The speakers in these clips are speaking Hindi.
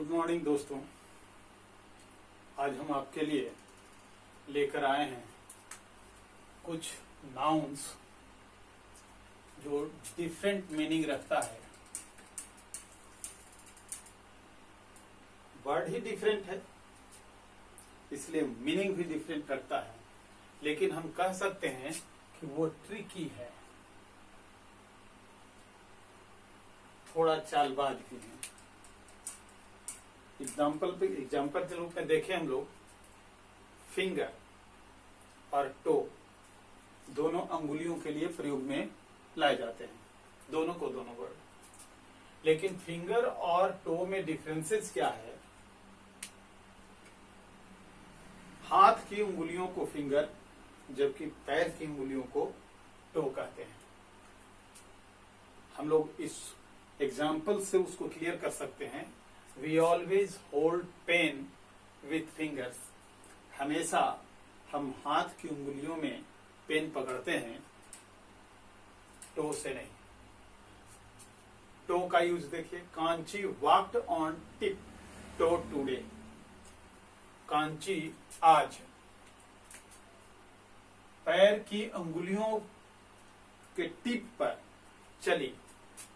गुड मॉर्निंग दोस्तों। आज हम आपके लिए लेकर आए हैं कुछ नाउन्स जो डिफरेंट मीनिंग रखता है। वर्ड ही डिफरेंट है इसलिए मीनिंग भी डिफरेंट रखता है, लेकिन हम कह सकते हैं कि वो ट्रिकी है, थोड़ा चालबाज भी है। एग्जाम्पल के रूप में देखें हम लोग, फिंगर और टो दोनों अंगुलियों के लिए प्रयोग में लाए जाते हैं, दोनों को दोनों वर्ड। लेकिन फिंगर और टो में डिफरेंसेस क्या है? हाथ की उंगलियों को फिंगर जबकि पैर की उंगलियों को टो कहते हैं। हम लोग इस एग्जाम्पल से उसको क्लियर कर सकते हैं। We always hold pen with fingers. हमेशा हम हाथ की उंगलियों में पेन पकड़ते हैं, टो से नहीं। टो का यूज देखिए, Kanchi walked on tip toe today. Kanchi आज पैर की अंगुलियों के टिप पर चली,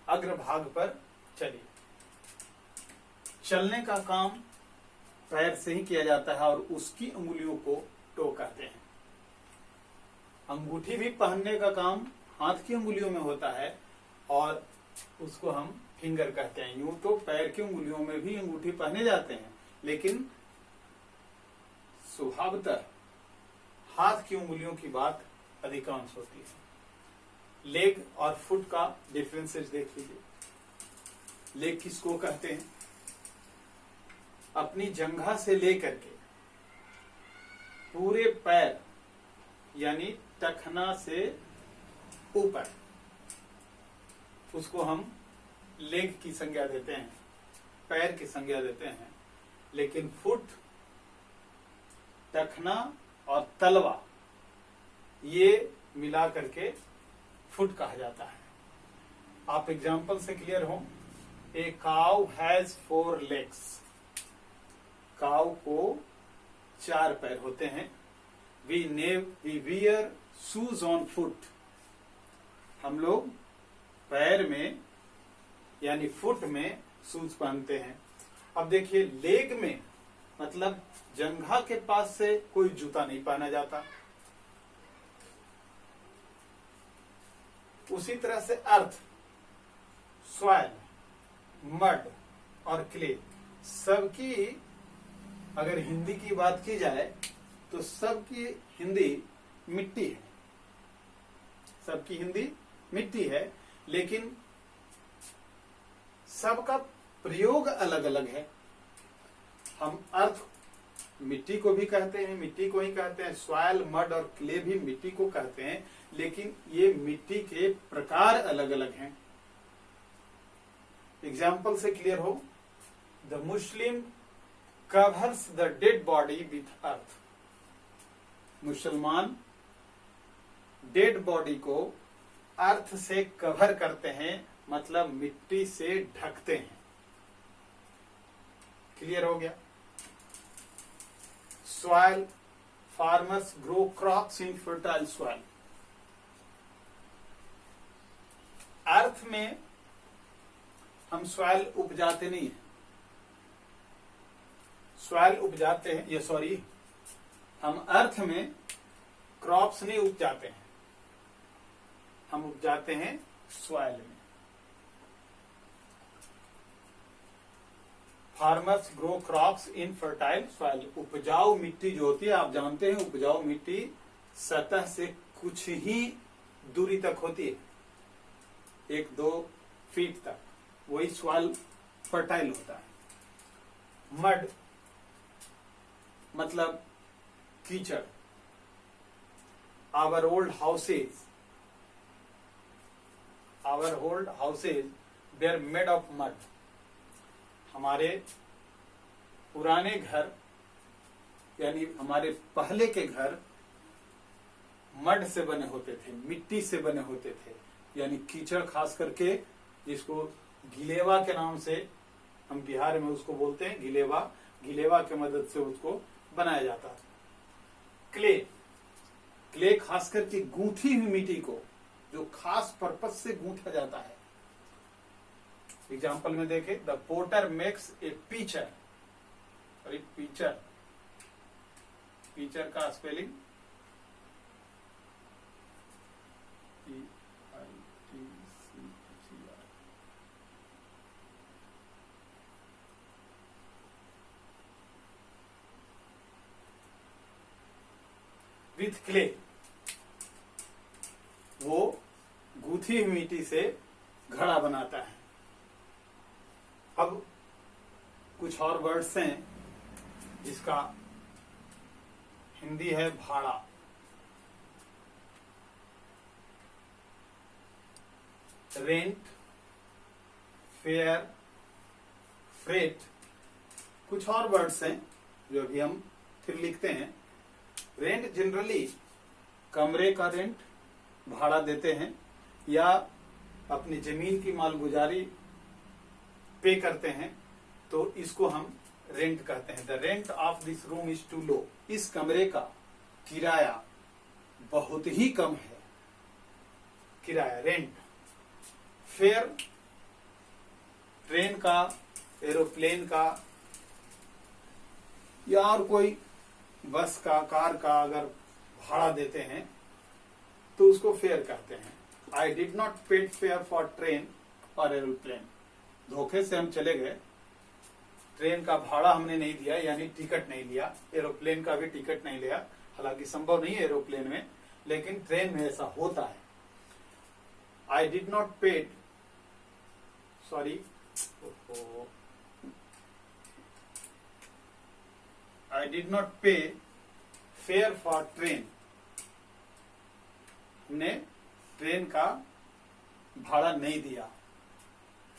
अग्रभाग पर चली। चलने का काम पैर से ही किया जाता है और उसकी उंगलियों को टो कहते हैं। अंगूठी भी पहनने का काम हाथ की उंगलियों में होता है और उसको हम फिंगर कहते हैं। यूं तो पैर की उंगलियों में भी अंगूठी पहने जाते हैं, लेकिन स्वभावतः हाथ की उंगलियों की बात अधिकांश होती है। लेग और फुट का डिफरेंसेस देख लीजिए। लेग किसको कहते हैं? अपनी जंघा से लेकर के पूरे पैर यानी टखना से ऊपर, उसको हम लेग की संज्ञा देते हैं, पैर की संज्ञा देते हैं। लेकिन फुट, टखना और तलवा ये मिला करके फुट कहा जाता है। आप एग्जाम्पल से क्लियर हो। A cow has 4 legs। Cow को 4 पैर होते हैं। We wear shoes on foot. हम लोग पैर में यानी फुट में शूज पहनते हैं। अब देखिए, लेग में मतलब जंघा के पास से कोई जूता नहीं पहना जाता। उसी तरह से अर्थ, सॉइल, मड और क्ले, सबकी अगर हिंदी की बात की जाए तो सबकी हिंदी मिट्टी है। सबकी हिंदी मिट्टी है, लेकिन सबका प्रयोग अलग अलग है। हम अर्थ मिट्टी को भी कहते हैं, मिट्टी को ही कहते हैं। सॉइल, मड और क्ले भी मिट्टी को कहते हैं, लेकिन ये मिट्टी के प्रकार अलग अलग हैं। एग्जाम्पल से क्लियर हो। The Muslim covers the dead body with earth। मुसलमान डेड बॉडी को अर्थ से कवर करते हैं, मतलब मिट्टी से ढकते हैं। क्लियर हो गया? Soil, farmers grow crops in fertile soil. अर्थ में हम सॉइल उपजाते नहीं है। सॉइल उपजाते हैं, ये सॉरी, हम अर्थ में क्रॉप्स नहीं उपजाते हैं, हम उपजाते हैं सॉइल में। Farmers grow crops in fertile soil. उपजाऊ मिट्टी जो होती है, आप जानते हैं उपजाऊ मिट्टी सतह से कुछ ही दूरी तक होती है, 1-2 फीट तक, वही सॉइल फर्टाइल होता है। मड मतलब कीचड़। Our old houses they are made of mud. हमारे पुराने घर यानी हमारे पहले के घर मड से बने होते थे, मिट्टी से बने होते थे, यानी कीचड़, खास करके जिसको गिलेवा के नाम से हम बिहार में उसको बोलते हैं गिलेवा। गिलेवा की मदद से उसको बनाया जाता है। क्ले, क्ले खास करके गूंथी हुई मिट्टी को, जो खास पर्पज से गूंथा जाता है। एग्जाम्पल में देखें, the potter makes a pitcher. अरे पिचर, पिचर का स्पेलिंग विथ क्ले, वो गूथी हुई मिट्टी से घड़ा बनाता है। अब कुछ और वर्ड्स हैं जिसका हिंदी है भाड़ा। रेंट, फेयर, फ्रेट, कुछ और वर्ड्स हैं जो अभी हम फिर लिखते हैं। रेंट जनरली कमरे का रेंट भाड़ा देते हैं या अपनी जमीन की मालगुजारी पे करते हैं, तो इसको हम रेंट कहते हैं। The rent of this room is too low. इस कमरे का किराया बहुत ही कम है। किराया, रेंट। फेयर, ट्रेन का, एरोप्लेन का या और कोई बस का, कार का अगर भाड़ा देते हैं तो उसको फेयर कहते हैं। I did not paid fair for train और एरोप्लेन। धोखे से हम चले गए, ट्रेन का भाड़ा हमने नहीं दिया, यानी टिकट नहीं लिया। एरोप्लेन का भी टिकट नहीं लिया, हालांकि संभव नहीं है एरोप्लेन में, लेकिन ट्रेन में ऐसा होता है। I did not paid, sorry, I did not pay fare for train। हमने ट्रेन का भाड़ा नहीं दिया।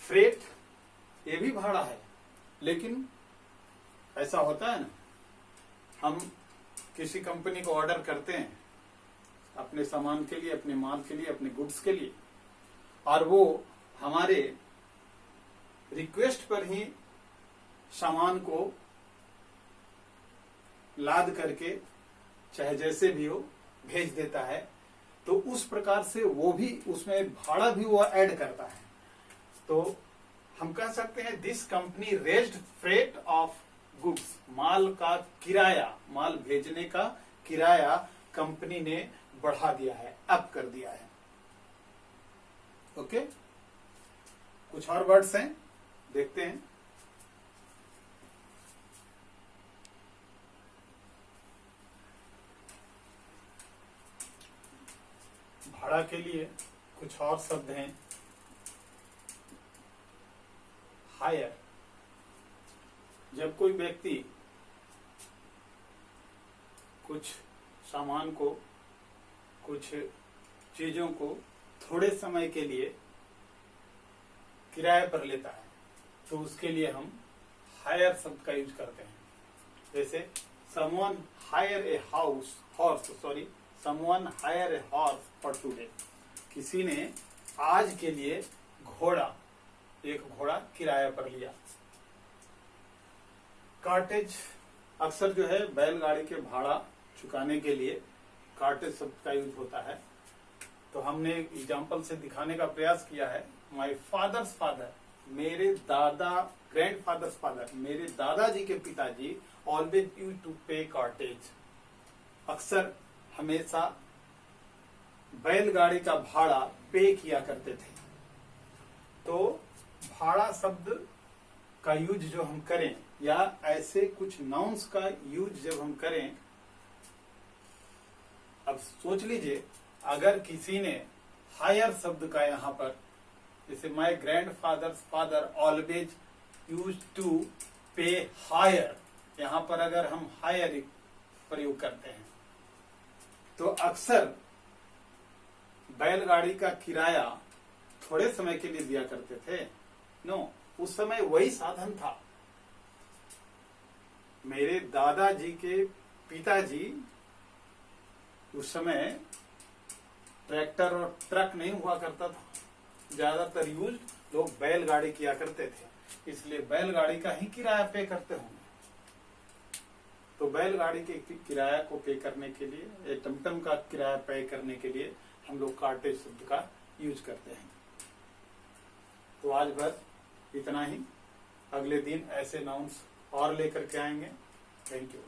फ्रेट, ये भी भाड़ा है, लेकिन ऐसा होता है ना, हम किसी कंपनी को ऑर्डर करते हैं अपने सामान के लिए, अपने माल के लिए, अपने गुड्स के लिए, और वो हमारे रिक्वेस्ट पर ही सामान को लाद करके, चाहे जैसे भी हो, भेज देता है। तो उस प्रकार से वो भी, उसमें भाड़ा भी वो ऐड करता है। तो हम कह सकते हैं this company raised freight of goods. माल का किराया, माल भेजने का किराया कंपनी ने बढ़ा दिया है, अप कर दिया है। ओके, कुछ और वर्ड्स हैं, देखते हैं। भाड़ा के लिए कुछ और शब्द हैं। हायर, जब कोई व्यक्ति कुछ सामान को, कुछ चीजों को थोड़े समय के लिए किराए पर लेता है, तो उसके लिए हम हायर शब्द का यूज करते हैं। जैसे someone hire a horse, someone hire a horse for today। किसी ने आज के लिए घोड़ा, एक घोड़ा किराया पर लिया। कार्टेज, अक्सर जो है बैलगाड़ी के भाड़ा चुकाने के लिए कार्टेज शब्द का यूज होता है। तो हमने एग्जाम्पल से दिखाने का प्रयास किया है। माई फादर्स फादर, मेरे दादा, ग्रैंडफादर्स फादर, मेरे दादाजी के पिताजी ऑलवेज यूज टू पे कार्टेज। अक्सर, हमेशा बैलगाड़ी का भाड़ा पे किया करते थे। तो भाड़ा शब्द का यूज जो हम करें, या ऐसे कुछ नाउन्स का यूज जब हम करें, अब सोच लीजिए, अगर किसी ने हायर शब्द का यहाँ पर, जैसे my grandfather's father always use to pay hire, यहाँ पर अगर हम हायर प्रयोग करते हैं, तो अक्सर बैलगाड़ी का किराया थोड़े समय के लिए दिया करते थे। नो, उस समय वही साधन था। मेरे दादाजी के पिताजी, उस समय ट्रैक्टर और ट्रक नहीं हुआ करता था, ज्यादातर यूज लोग बैलगाड़ी किया करते थे। इसलिए बैलगाड़ी का ही किराया पे करते होंगे। तो बैलगाड़ी के किराया को पे करने के लिए, टमटम का किराया पे करने के लिए हम लोग कार्टेज शब्द का यूज करते हैं। तो आज भर इतना ही, अगले दिन ऐसे नाउन्स और लेकर के आएंगे। Thank you.